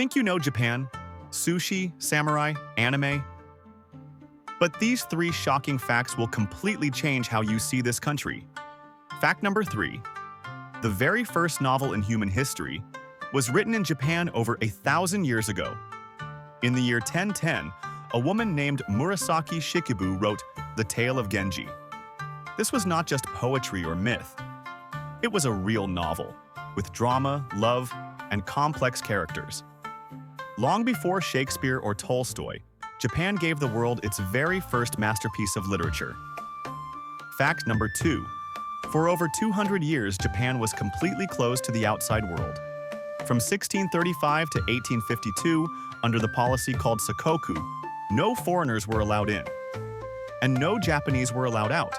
Think you know Japan? Sushi, samurai, anime? But these three shocking facts will completely change how you see this country. Fact number 3. The very first novel in human history was written in Japan over 1,000 years ago. In the year 1010, a woman named Murasaki Shikibu wrote The Tale of Genji. This was not just poetry or myth. It was a real novel, with drama, love, and complex characters. Long before Shakespeare or Tolstoy, Japan gave the world its very first masterpiece of literature. Fact number 2. For over 200 years, Japan was completely closed to the outside world. From 1635 to 1852, under the policy called Sakoku, no foreigners were allowed in, and no Japanese were allowed out.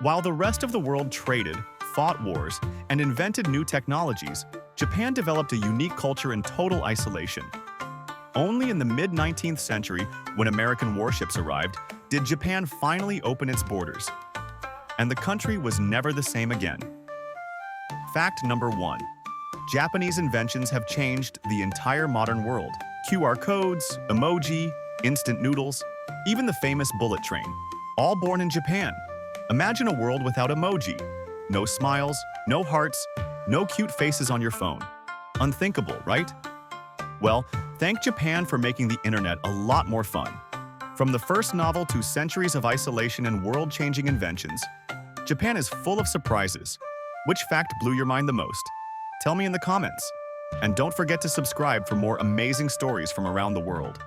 While the rest of the world traded, fought wars, and invented new technologies, Japan developed a unique culture in total isolation. Only in the mid-19th century, when American warships arrived, did Japan finally open its borders. And the country was never the same again. Fact number 1. Japanese inventions have changed the entire modern world. QR codes, emoji, instant noodles, even the famous bullet train, all born in Japan. Imagine a world without emoji. No smiles, no hearts, no cute faces on your phone. Unthinkable, right? Well, thank Japan for making the internet a lot more fun. From the first novel to centuries of isolation and world-changing inventions, Japan is full of surprises. Which fact blew your mind the most? Tell me in the comments. And don't forget to subscribe for more amazing stories from around the world.